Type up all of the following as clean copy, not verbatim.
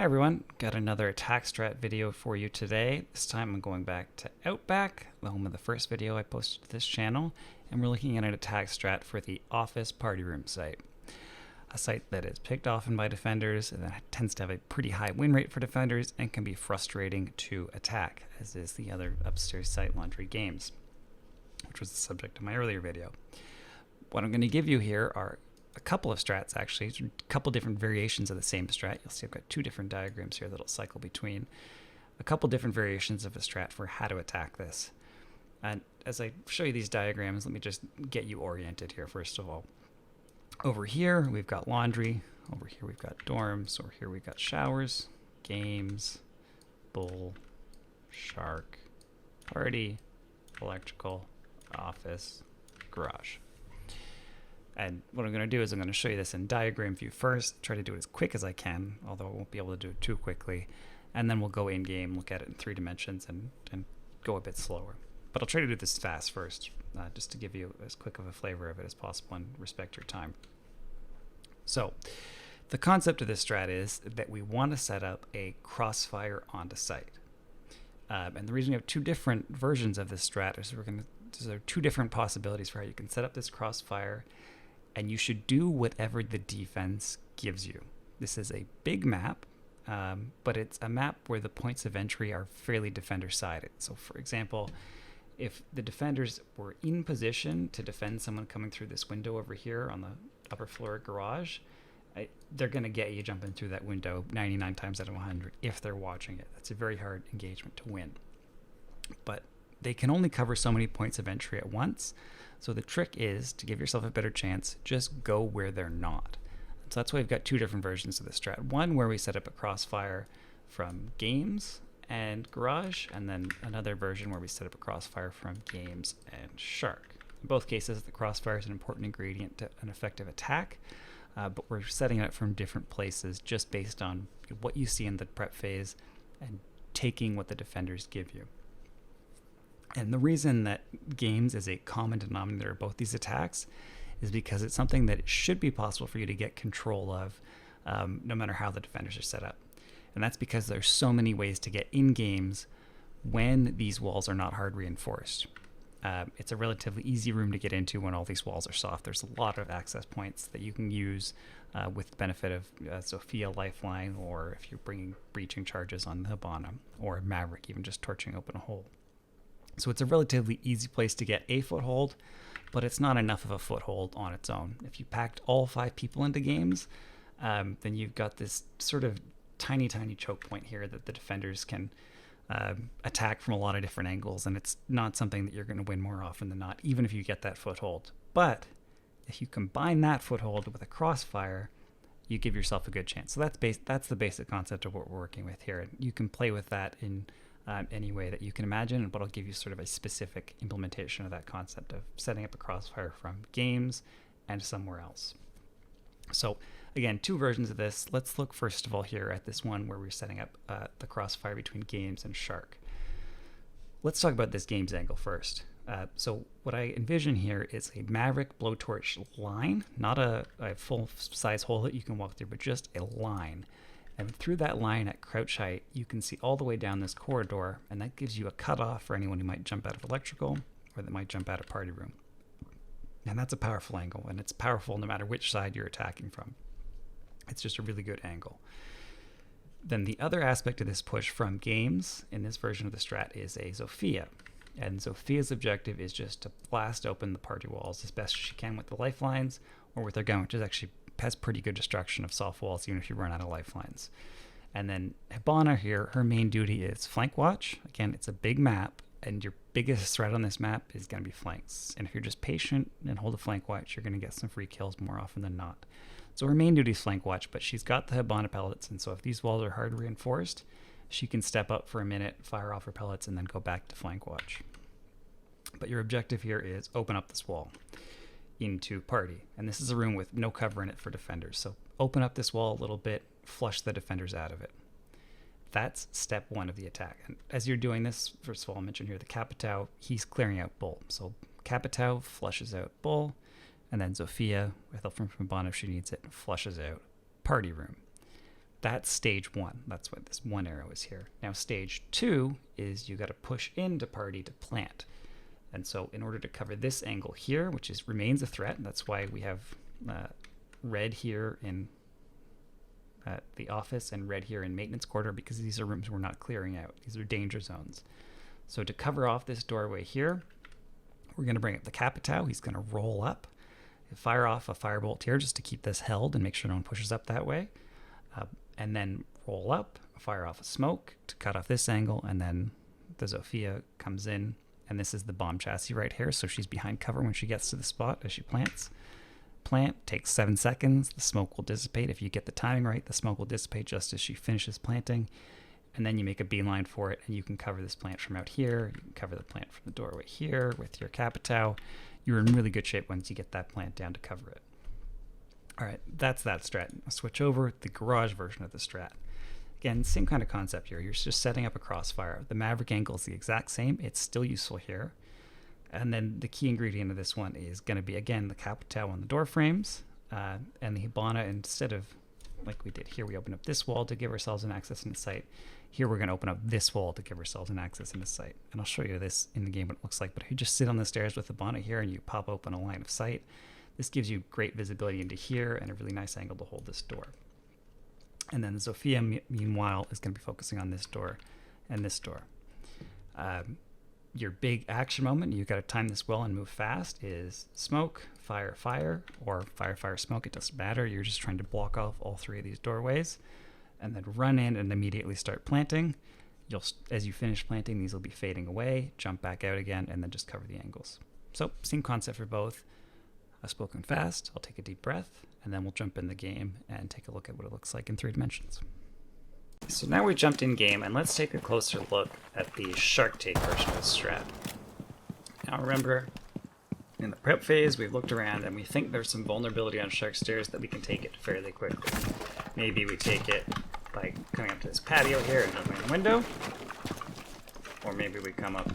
everyone, got another attack strat video for you today. This time I'm going back to Outback, the home of the first video I posted to this channel, and we're looking at an attack strat for the office party room site. A site that is picked often by defenders and that tends to have a pretty high win rate for defenders and can be frustrating to attack, as is the other upstairs site Laundry Games, which was the subject of my earlier video. What I'm going to give you here are a couple of strats, actually, a couple different variations of the same strat. You'll see I've got two different diagrams here that'll cycle between. A couple different variations of a strat for how to attack this. And as I show you these diagrams, let me just get you oriented here first of all. Over here, we've got laundry. Over here, we've got dorms. Over here, we've got showers, games, bull, shark, party, electrical, office, garage. And what I'm going to do is I'm going to show you this in diagram view first, try to do it as quick as I can, although I won't be able to do it too quickly. And then we'll go in-game, look at it in 3 dimensions, and go a bit slower. But I'll try to do this fast first, just to give you as quick of a flavor of it as possible and respect your time. So, the concept of this strat is that we want to set up a crossfire onto site. And the reason we have two different versions of this strat is there are two different possibilities for how you can set up this crossfire, and you should do whatever the defense gives you. This is a big map, but it's a map where the points of entry are fairly defender-sided. So for example, if the defenders were in position to defend someone coming through this window over here on the upper floor garage, they're going to get you jumping through that window 99 times out of 100 if they're watching it. That's a very hard engagement to win. But they can only cover so many points of entry at once. So the trick is, to give yourself a better chance, just go where they're not. So that's why we've got two different versions of the strat. One where we set up a crossfire from games and garage, and then another version where we set up a crossfire from games and shark. In both cases, the crossfire is an important ingredient to an effective attack, but we're setting it from different places just based on what you see in the prep phase and taking what the defenders give you. And the reason that games is a common denominator of both these attacks is because it's something that it should be possible for you to get control of, no matter how the defenders are set up. And that's because there's so many ways to get in games when these walls are not hard reinforced. It's a relatively easy room to get into when all these walls are soft. There's a lot of access points that you can use with the benefit of Sofia Lifeline, or if you're bringing breaching charges on the Hibana, or Maverick, even just torching open a hole. So it's a relatively easy place to get a foothold, but it's not enough of a foothold on its own. If you packed all 5 people into games, then you've got this sort of tiny choke point here that the defenders can attack from a lot of different angles, and it's not something that you're going to win more often than not, even if you get that foothold. But if you combine that foothold with a crossfire, you give yourself a good chance. So that's the basic concept of what we're working with here. And you can play with that in any way that you can imagine, but I'll give you sort of a specific implementation of that concept of setting up a crossfire from games and somewhere else. So again, 2 versions of this. Let's look first of all here at this one where we're setting up the crossfire between games and shark. Let's talk about this games angle first. So what I envision here is a Maverick blowtorch line, not a full-size hole that you can walk through, but just a line. And through that line at crouch height, you can see all the way down this corridor, and that gives you a cutoff for anyone who might jump out of electrical or that might jump out of party room. And that's a powerful angle, and it's powerful no matter which side you're attacking from. It's just a really good angle. Then the other aspect of this push from games in this version of the strat is a Sofia. And Sofia's objective is just to blast open the party walls as best as she can with the lifelines or with her gun, which is actually has pretty good destruction of soft walls even if you run out of lifelines. And then Hibana here, her main duty is flank watch. Again, it's a big map, and your biggest threat on this map is going to be flanks. And if you're just patient and hold a flank watch, you're going to get some free kills more often than not. So her main duty is flank watch, but she's got the Hibana pellets, and so if these walls are hard reinforced, she can step up for a minute, fire off her pellets, and then go back to flank watch. But your objective here is open up this wall into party, and this is a room with no cover in it for defenders, so open up this wall a little bit, flush the defenders out of it. That's step 1 of the attack. And as you're doing this, first of all, I'll mention here the Capitao, he's clearing out bull. So Capitao flushes out bull, and then Sofia, with help from Hibana if she needs it, flushes out party room. that's stage 1. That's what this one arrow is here. Now stage 2 is you got to push into party to plant. And so in order to cover this angle here, which remains a threat, that's why we have red here in the office and red here in maintenance quarter, because these are rooms we're not clearing out. These are danger zones. So to cover off this doorway here, we're going to bring up the Capitao. He's going to roll up, fire off a firebolt here just to keep this held and make sure no one pushes up that way. And then roll up, fire off a smoke to cut off this angle, and then the Sofia comes in, and this is the bomb chassis right here, so she's behind cover when she gets to the spot as she plants. Plant takes 7 seconds, the smoke will dissipate. If you get the timing right, the smoke will dissipate just as she finishes planting, and then you make a beeline for it, and you can cover this plant from out here, you can cover the plant from the doorway here with your Capitao. You're in really good shape once you get that plant down to cover it. All right, that's that strat. I'll switch over the garage version of the strat. Again, same kind of concept here. You're just setting up a crossfire. The Maverick Angle is the exact same. It's still useful here. And then the key ingredient of this one is going to be, again, the Capitao on the door frames and the Hibana. Instead of, like we did here, we open up this wall to give ourselves an access into sight. Here we're going to open up this wall to give ourselves an access into sight. And I'll show you this in the game what it looks like. But if you just sit on the stairs with the Hibana here and you pop open a line of sight, this gives you great visibility into here and a really nice angle to hold this door. And then the Sofia, meanwhile, is going to be focusing on this door and this door. Your big action moment, you've got to time this well and move fast, is smoke, fire, fire, or fire, fire, smoke. It doesn't matter. You're just trying to block off all 3 of these doorways. And then run in and immediately start planting. As you finish planting, these will be fading away, jump back out again, and then just cover the angles. So, same concept for both. I've spoken fast, I'll take a deep breath, and then we'll jump in the game and take a look at what it looks like in 3 dimensions. So now we jumped in game, and let's take a closer look at the Shark Take version of the strat. Now remember, in the prep phase, we've looked around and we think there's some vulnerability on Shark Stairs that we can take it fairly quickly. Maybe we take it by coming up to this patio here and opening the window, or maybe we come up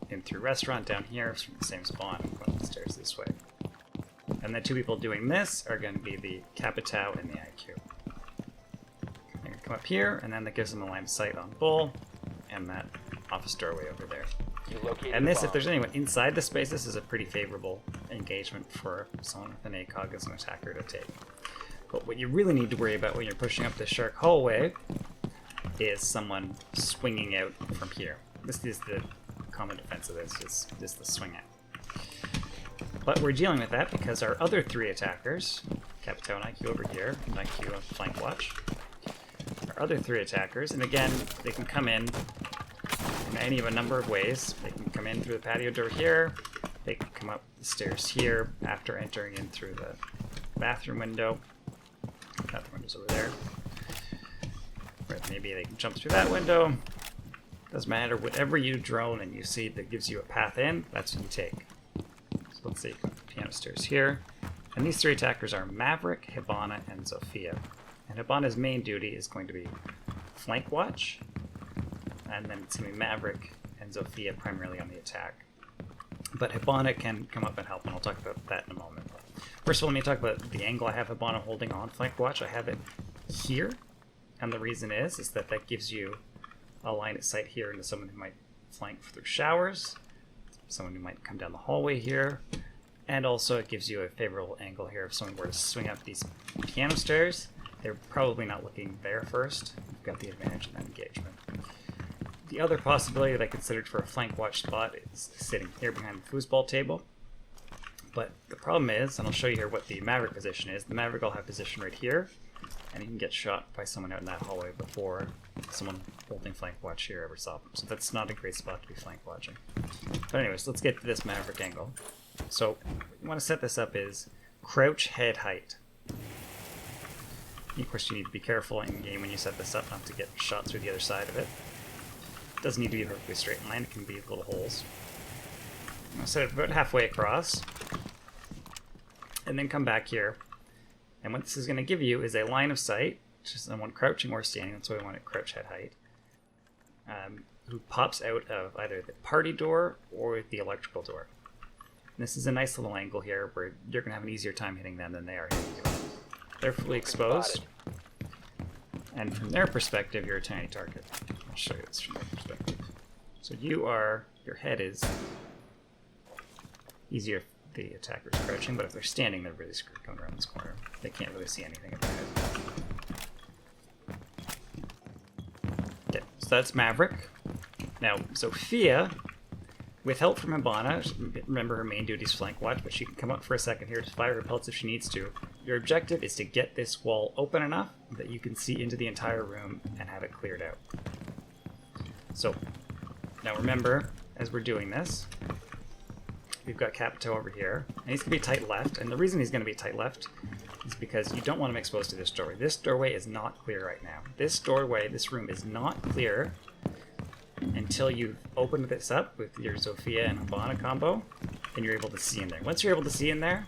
in through restaurant down here from the same spawn and go up the stairs this way. And the 2 people doing this are going to be the Capitao and the IQ. They're going to come up here, and then that gives them a line of sight on Bull and that office doorway over there. And this, if there's anyone inside the space, this is a pretty favorable engagement for someone with an ACOG as an attacker to take. But what you really need to worry about when you're pushing up the shark hallway is someone swinging out from here. This is the common defense of this, is the swing out. But we're dealing with that because our other 3 attackers, Capitao and IQ over here, and IQ on flank watch, our other 3 attackers, and again, they can come in any of a number of ways. They can come in through the patio door here, they can come up the stairs here after entering in through the bathroom window. Bathroom window's over there. Or maybe they can jump through that window. Doesn't matter, whatever you drone and you see that gives you a path in, that's what you take. So let's say you come up the piano stairs here. And these 3 attackers are Maverick, Hibana, and Sofia. And Hibana's main duty is going to be flank watch, and then it's going to be Maverick and Sofia primarily on the attack. But Hibana can come up and help, and I'll talk about that in a moment. First of all, let me talk about the angle I have Hibana holding on flank watch. I have it here, and the reason is that gives you a line of sight here into someone who might flank through showers, someone who might come down the hallway here, and also it gives you a favorable angle here if someone were to swing up these piano stairs. They're probably not looking there first. You've got the advantage of that engagement. The other possibility that I considered for a flank watch spot is sitting here behind the foosball table. But the problem is, and I'll show you here what the Maverick position is, the Maverick will have position right here, and he can get shot by someone out in that hallway before someone holding flank watch here ever saw him. So that's not a great spot to be flank watching. But anyways, let's get to this Maverick angle. So what you want to set this up is crouch head height. Of course, you need to be careful in game when you set this up not to get shot through the other side of it. It doesn't need to be a perfectly straight line, it can be little holes. I'm going to set it about halfway across, and then come back here. And what this is going to give you is a line of sight, which is someone crouching or standing, that's why we want it crouch head height, who pops out of either the party door or the electrical door. And this is a nice little angle here where you're going to have an easier time hitting them than they are hitting you. They're fully exposed. And from their perspective, you're a tiny target. I'll show you this from their perspective. So your head is easier if the attacker's crouching, but if they're standing, they're really screwed going around this corner. They can't really see anything about it. Okay, so that's Maverick. Now, Sofia, with help from Hibana, remember her main duty is flank watch, but she can come up for a second here to fire her pelts if she needs to. Your objective is to get this wall open enough that you can see into the entire room and have it cleared out. So, now remember, as we're doing this, we've got Capito over here, and he's going to be tight left, and the reason he's going to be tight left is because you don't want him exposed to this doorway. This doorway is not clear right now. This doorway, this room is not clear until you've opened this up with your Sofia and Hibana combo, and you're able to see in there. Once you're able to see in there,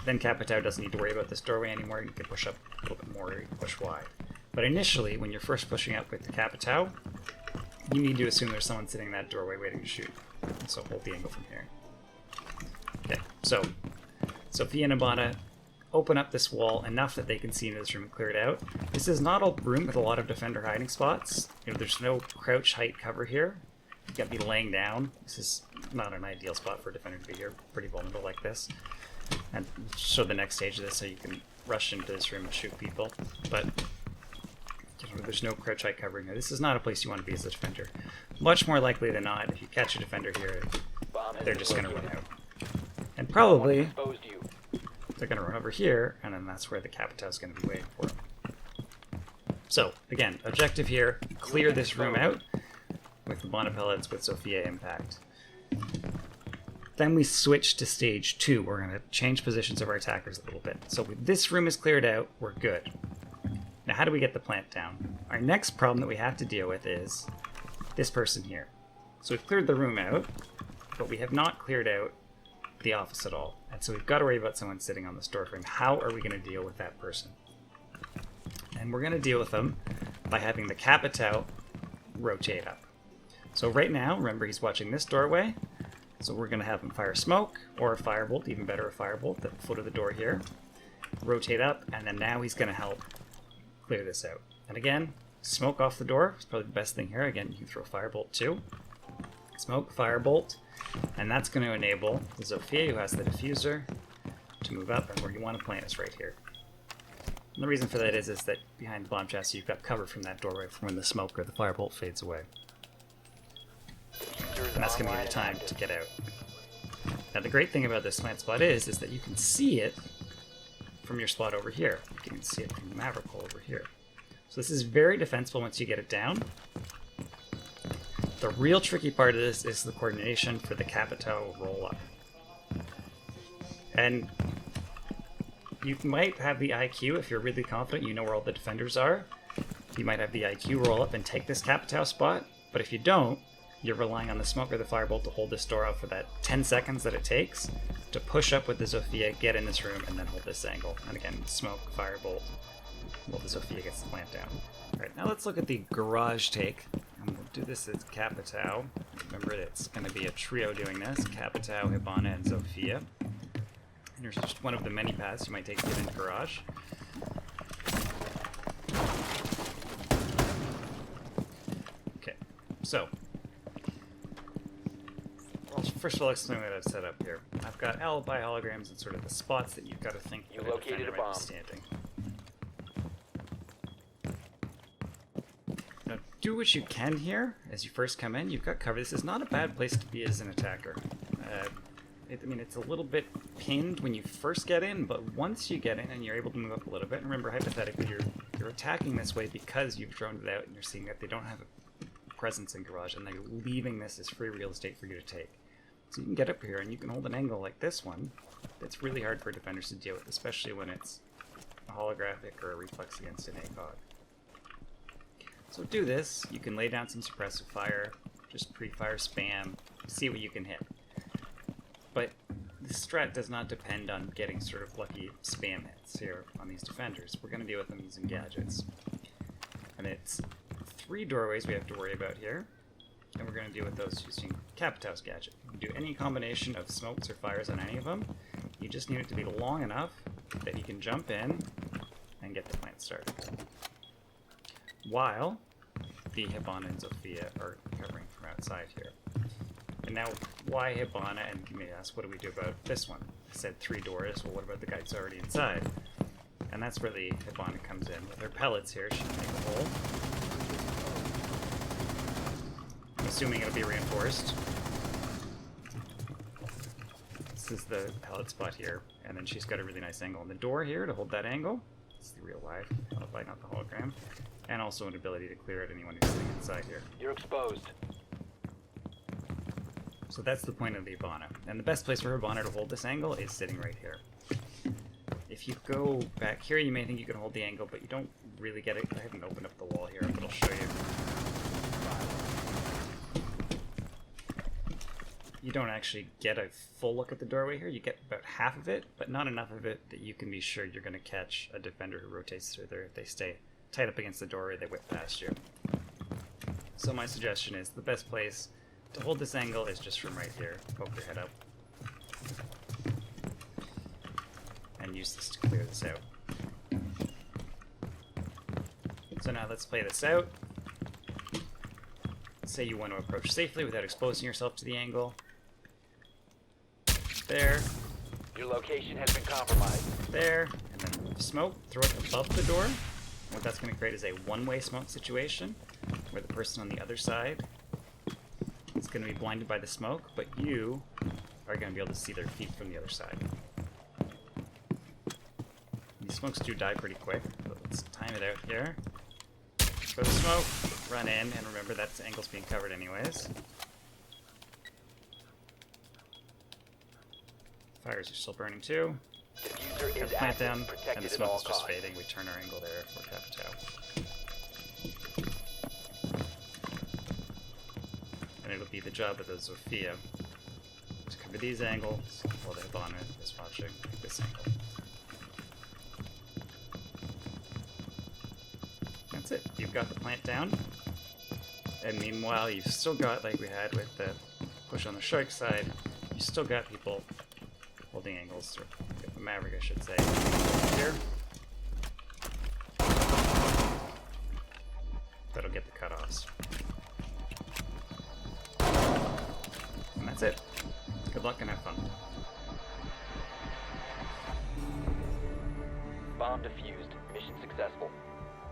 then Capito doesn't need to worry about this doorway anymore. You can push up a little bit more, or you can push wide. But initially, when you're first pushing up with the Capito, you need to assume there's someone sitting in that doorway waiting to shoot. So hold the angle from here. Okay, so Sofia and Hibana open up this wall enough that they can see into this room and clear it out. This is not a room with a lot of defender hiding spots. You know, there's no crouch height cover here. You've got to be laying down. This is not an ideal spot for a defender to be here. Pretty vulnerable like this. And show the next stage of this so you can rush into this room and shoot people. But you know, there's no crouch height covering here. This is not a place you want to be as a defender. Much more likely than not, if you catch a defender here, they're just going to run out. And probably they're going to run over here, and then that's where the Capito is going to be waiting for them. So, again, objective here, clear this room out with the Hibana pellets with Sofia impact. Then we switch to stage 2. We're going to change positions of our attackers a little bit. So with this room is cleared out, we're good. Now how do we get the plant down? Our next problem that we have to deal with is this person here. So we've cleared the room out, but we have not cleared out the office at all. And so we've got to worry about someone sitting on this door frame. How are we going to deal with that person? And we're going to deal with them by having the Capito rotate up. So right now, remember he's watching this doorway. So we're going to have him fire smoke or a firebolt, even better a firebolt at the foot of the door here. Rotate up, and then now he's going to help clear this out. And again, smoke off the door is probably the best thing here. Again, you can throw firebolt too. Smoke, firebolt, and that's going to enable the Sofia, who has the diffuser, to move up, and where you want to plant is right here. And the reason for that is that behind the bomb chassis you've got cover from that doorway from when the smoke or the firebolt fades away. And that's going to give you time to get out. Now the great thing about this plant spot is that you can see it from your spot over here. You can see it from the Maverick hole over here. So this is very defensible once you get it down. The real tricky part of this is the coordination for the Capito roll up. And you might have the IQ, if you're really confident, you know where all the defenders are. You might have the IQ roll up and take this Capito spot, but if you don't, you're relying on the smoke or the firebolt to hold this door out for that 10 seconds that it takes to push up with the Sofia, get in this room, and then hold this angle. And again, smoke, firebolt, while the Sofia gets the plant down. Alright, now let's look at the garage take. And we'll do this as Capito. Remember, it's going to be a trio doing this. Capito, Hibana, and Sofia. And here's just one of the many paths you might take to get into garage. Okay, so first of all, explain what I've set up here. I've got alibi holograms and sort of the spots that you've got to think you located a bomb standing. Now, do what you can here as you first come in. You've got cover. This is not a bad place to be as an attacker. I mean, it's a little bit pinned when you first get in, but once you get in and you're able to move up a little bit, and remember, hypothetically, you're attacking this way because you've droned it out and you're seeing that they don't have a presence in garage, and they're leaving this as free real estate for you to take. So you can get up here and you can hold an angle like this one. That's really hard for defenders to deal with, especially when it's a holographic or a reflex against an ACOG. So do this. You can lay down some suppressive fire, just pre-fire spam, see what you can hit. But this strat does not depend on getting sort of lucky spam hits here on these defenders. We're going to deal with them using gadgets. And it's 3 doorways we have to worry about here. And we're going to deal with those using Capito's gadget. You can do any combination of smokes or fires on any of them. You just need it to be long enough that you can jump in and get the plant started. while the Hibana and Sofia are covering from outside here. And now, why Hibana? And you may ask, what do we do about this one? I said 3 doors. Well, what about the guy who's already inside? And that's where the Hibana comes in. With her pellets here, she can make a hole. I'm assuming it'll be reinforced. This is the pellet spot here. And then she's got a really nice angle on the door here to hold that angle. It's the real life, not the hologram. And also an ability to clear out anyone who's sitting inside here. You're exposed. So that's the point of the Hibana. And the best place for Hibana to hold this angle is sitting right here. If you go back here, you may think you can hold the angle, but you don't really get it. I haven't opened up the wall here, but I'll show you. You don't actually get a full look at the doorway here. You get about half of it, but not enough of it that you can be sure you're going to catch a defender who rotates through there. If they stay tight up against the doorway, they whip past you. So my suggestion is the best place to hold this angle is just from right here. Poke your head up. And use this to clear this out. So now let's play this out. Say you want to approach safely without exposing yourself to the angle. There. Your location has been compromised. There. And then smoke. Throw it above the door. What that's going to create is a one-way smoke situation where the person on the other side is going to be blinded by the smoke, but you are going to be able to see their feet from the other side. These smokes do die pretty quick, but let's time it out here. Throw the smoke, run in, and remember that angle's being covered anyways. Fires are still burning too. Diffuser Got is the plant active, down, and protected the at smoke all is just costs. fading. We turn our angle there for Capitao. And it'll be the job of the Sofia to cover these angles while the Hibana is watching this angle. That's it. You've got the plant down. And meanwhile, you've still got, like we had with the push on the shark side, you still got people holding angles, or the Maverick, I should say, here. That'll get the cutoffs. And that's it. Good luck and have fun. Bomb defused. Mission successful.